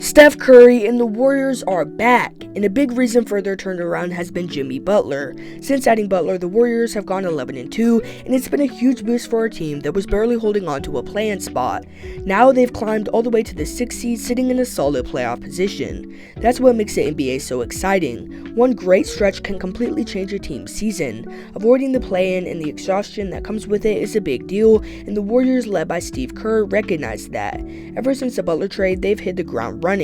Steph Curry and the Warriors are back, and a big reason for their turnaround has been Jimmy Butler. Since adding Butler, the Warriors have gone 11-2, and it's been a huge boost for a team that was barely holding on to a play-in spot. Now they've climbed all the way to the 6th seed, sitting in a solid playoff position. That's what makes the NBA so exciting. One great stretch can completely change a team's season. Avoiding the play-in and the exhaustion that comes with it is a big deal, and the Warriors, led by Steve Kerr, recognize that. Ever since the Butler trade, they've hit the ground running.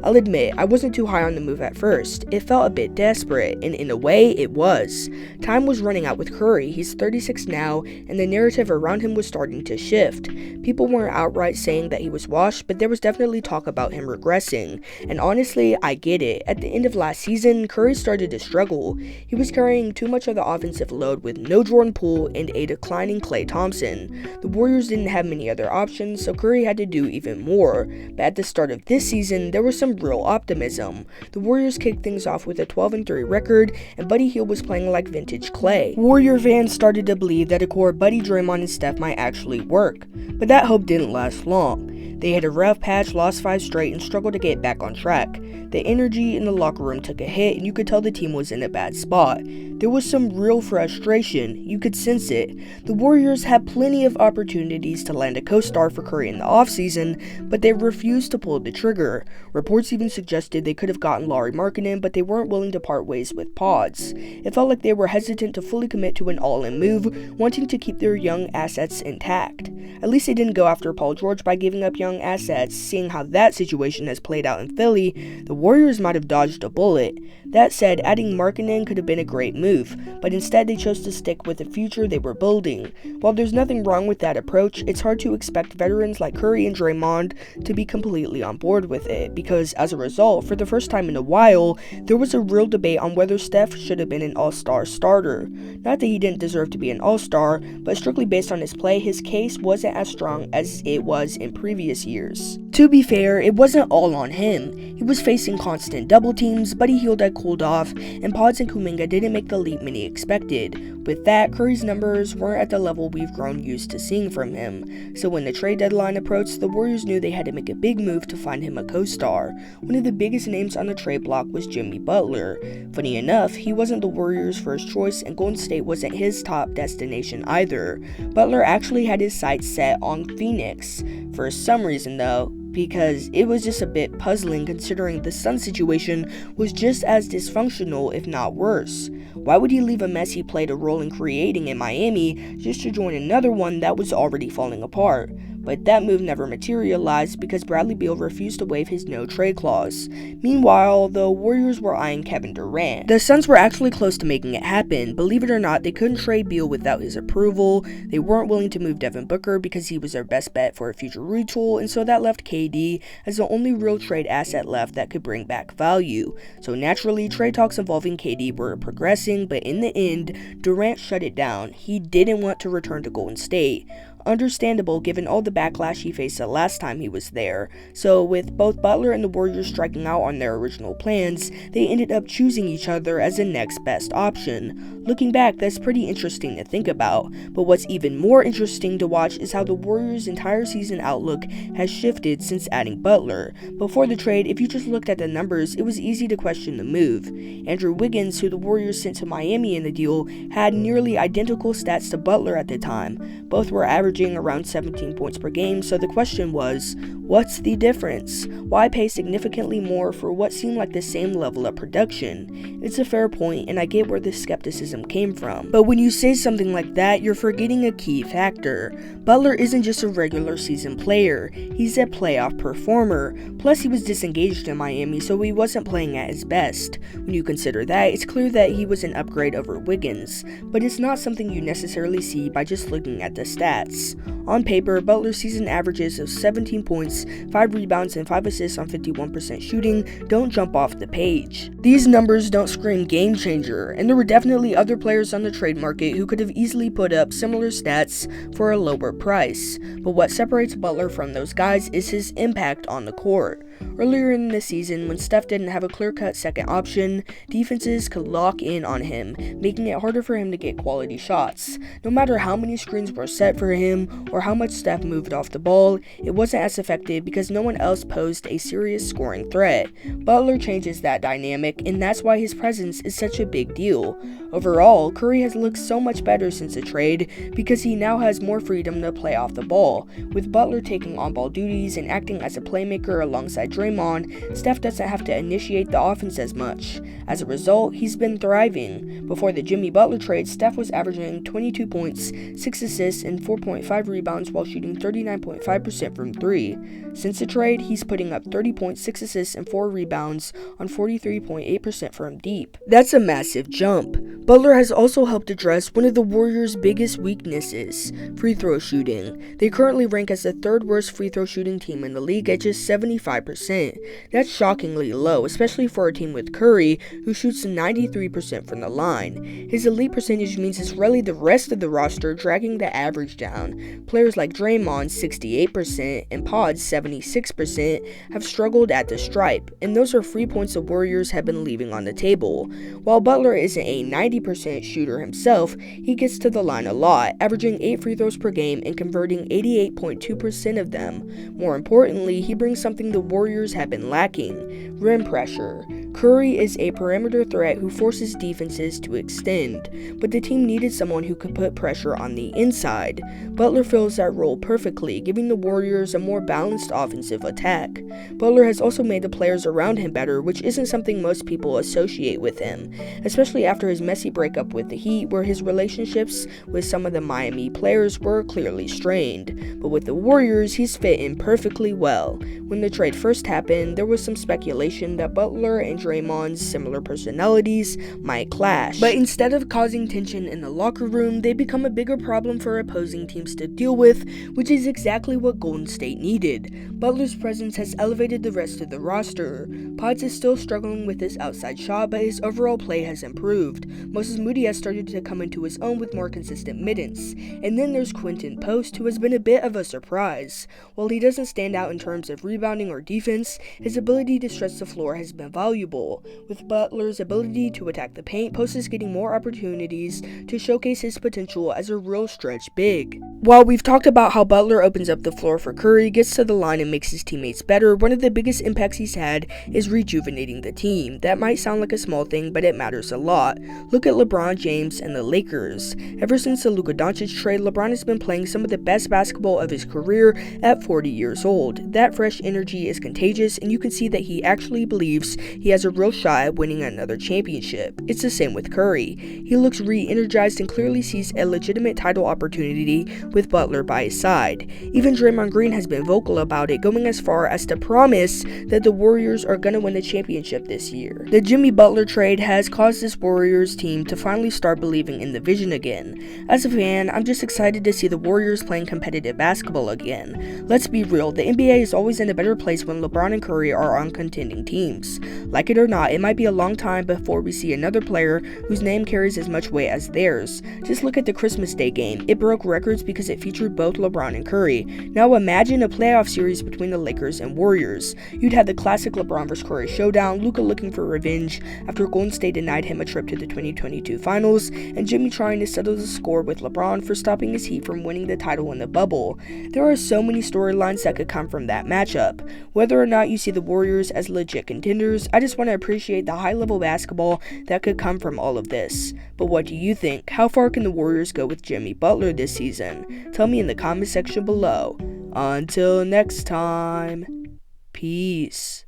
I'll admit, I wasn't too high on the move at first. It felt a bit desperate, and in a way, it was. Time was running out with Curry. He's 36 now, and the narrative around him was starting to shift. People weren't outright saying that he was washed, but there was definitely talk about him regressing. And honestly, I get it. At the end of last season, Curry started to struggle. He was carrying too much of the offensive load with no Jordan Poole and a declining Klay Thompson. The Warriors didn't have many other options, so Curry had to do even more. But at the start of this season, there was some real optimism. The Warriors kicked things off with a 12-3 record, and Buddy Hield was playing like vintage Klay. Warrior fans started to believe that a core Buddy, Draymond, and Steph might actually work, but that hope didn't last long. They had a rough patch, lost 5 straight, and struggled to get back on track. The energy in the locker room took a hit, and you could tell the team was in a bad spot. There was some real frustration. You could sense it. The Warriors had plenty of opportunities to land a co-star for Curry in the offseason, but they refused to pull the trigger. Reports even suggested they could have gotten Lauri Markkanen, but they weren't willing to part ways with Pods. It felt like they were hesitant to fully commit to an all-in move, wanting to keep their young assets intact. At least they didn't go after Paul George by giving up young assets. Seeing how that situation has played out in Philly, the Warriors might have dodged a bullet. That said, adding Markkanen could have been a great move, but instead they chose to stick with the future they were building. While there's nothing wrong with that approach, it's hard to expect veterans like Curry and Draymond to be completely on board with it, because as a result, for the first time in a while, there was a real debate on whether Steph should have been an all-star starter. Not that he didn't deserve to be an all-star, but strictly based on his play, his case wasn't as strong as it was in previous years. To be fair, it wasn't all on him. He was facing constant double teams, Buddy Hield had cooled off, and Pods and Kuminga didn't make the leap many expected. With that, Curry's numbers weren't at the level we've grown used to seeing from him. So when the trade deadline approached, the Warriors knew they had to make a big move to find him a co-star. One of the biggest names on the trade block was Jimmy Butler. Funny enough, he wasn't the Warriors' first choice, and Golden State wasn't his top destination either. Butler actually had his sights set on Phoenix. For some reason though, because it was just a bit puzzling considering the Suns situation was just as dysfunctional, if not worse. Why would he leave a mess he played a role in creating in Miami just to join another one that was already falling apart? But that move never materialized because Bradley Beal refused to waive his no-trade clause. Meanwhile, the Warriors were eyeing Kevin Durant. The Suns were actually close to making it happen. Believe it or not, they couldn't trade Beal without his approval. They weren't willing to move Devin Booker because he was their best bet for a future retool, and so that left KD as the only real trade asset left that could bring back value. So naturally, trade talks involving KD were progressing, but in the end, Durant shut it down. He didn't want to return to Golden State. Understandable given all the backlash he faced the last time he was there. So with both Butler and the Warriors striking out on their original plans, they ended up choosing each other as the next best option. Looking back, that's pretty interesting to think about, but what's even more interesting to watch is how the Warriors' entire season outlook has shifted since adding Butler. Before the trade, if you just looked at the numbers, it was easy to question the move. Andrew Wiggins, who the Warriors sent to Miami in the deal, had nearly identical stats to Butler at the time. Both were averaging around 17 points per game, so the question was, what's the difference? Why pay significantly more for what seemed like the same level of production? It's a fair point, and I get where this skepticism came from. But when you say something like that, you're forgetting a key factor. Butler isn't just a regular season player, he's a playoff performer. Plus, he was disengaged in Miami, so he wasn't playing at his best. When you consider that, it's clear that he was an upgrade over Wiggins, but it's not something you necessarily see by just looking at the stats. On paper, Butler's season averages of 17 points, 5 rebounds, and 5 assists on 51% shooting don't jump off the page. These numbers don't scream game changer, and there were definitely other players on the trade market who could have easily put up similar stats for a lower price. But what separates Butler from those guys is his impact on the court. Earlier in the season, when Steph didn't have a clear-cut second option, defenses could lock in on him, making it harder for him to get quality shots. No matter how many screens were set for him, or or how much Steph moved off the ball, it wasn't as effective because no one else posed a serious scoring threat. Butler changes that dynamic, and that's why his presence is such a big deal. Overall, Curry has looked so much better since the trade because he now has more freedom to play off the ball. With Butler taking on-ball duties and acting as a playmaker alongside Draymond, Steph doesn't have to initiate the offense as much. As a result, he's been thriving. Before the Jimmy Butler trade, Steph was averaging 22 points, 6 assists, and 4.5 rebounds while shooting 39.5% from 3. Since the trade, he's putting up 30 points, 6 assists, and 4 rebounds on 43.8% from deep. That's a massive jump. Butler has also helped address one of the Warriors' biggest weaknesses, free throw shooting. They currently rank as the third worst free throw shooting team in the league at just 75%. That's shockingly low, especially for a team with Curry, who shoots 93% from the line. His elite percentage means it's really the rest of the roster dragging the average down. Players like Draymond, 68%, and Pod, 76%, have struggled at the stripe, and those are free points the Warriors have been leaving on the table. While Butler isn't a 90% shooter himself, he gets to the line a lot, averaging 8 free throws per game and converting 88.2% of them. More importantly, he brings something the Warriors have been lacking: rim pressure. Curry is a perimeter threat who forces defenses to extend, but the team needed someone who could put pressure on the inside. Butler fills that role perfectly, giving the Warriors a more balanced offensive attack. Butler has also made the players around him better, which isn't something most people associate with him, especially after his messy breakup with the Heat, where his relationships with some of the Miami players were clearly strained. But with the Warriors, he's fit in perfectly well. When the trade first happened, there was some speculation that Butler and Draymond's similar personalities might clash, but instead of causing tension in the locker room, they become a bigger problem for opposing teams to deal with, which is exactly what Golden State needed. Butler's presence has elevated the rest of the roster. Potts is still struggling with his outside shot, but his overall play has improved. Moses Moody has started to come into his own with more consistent minutes. And then there's Quentin Post, who has been a bit of a surprise. While he doesn't stand out in terms of rebounding or defense, his ability to stretch the floor has been valuable. With Butler's ability to attack the paint, Post is getting more opportunities to showcase his potential as a real stretch big. While we've talked about how Butler opens up the floor for Curry, gets to the line, and makes his teammates better, one of the biggest impacts he's had is rejuvenating the team. That might sound like a small thing, but it matters a lot. Look at LeBron James and the Lakers. Ever since the Luka Doncic trade, LeBron has been playing some of the best basketball of his career at 40 years old. That fresh energy is contagious, and you can see that he actually believes he has a real shot at winning another championship. It's the same with Curry. He looks re-energized and clearly sees a legitimate title opportunity with Butler by his side. Even Draymond Green has been vocal about it, going as far as to promise that the Warriors are going to win the championship this year. The Jimmy Butler trade has caused this Warriors team to finally start believing in the vision again. As a fan, I'm just excited to see the Warriors playing competitive basketball again. Let's be real, the NBA is always in a better place when LeBron and Curry are on contending teams. Like it or not, it might be a long time before we see another player whose name carries as much weight as theirs. Just look at the Christmas Day game. It broke records because it featured both LeBron and Curry. Now imagine a playoff series between the Lakers and Warriors. You'd have the classic LeBron vs. Curry showdown, Luka looking for revenge after Golden State denied him a trip to the 2022 finals, and Jimmy trying to settle the score with LeBron for stopping his Heat from winning the title in the bubble. There are so many storylines that could come from that matchup. Whether or not you see the Warriors as legit contenders, I just want to appreciate the high-level basketball that could come from all of this. But what do you think? How far can the Warriors go with Jimmy Butler this season? Tell me in the comment section below. Until next time, peace.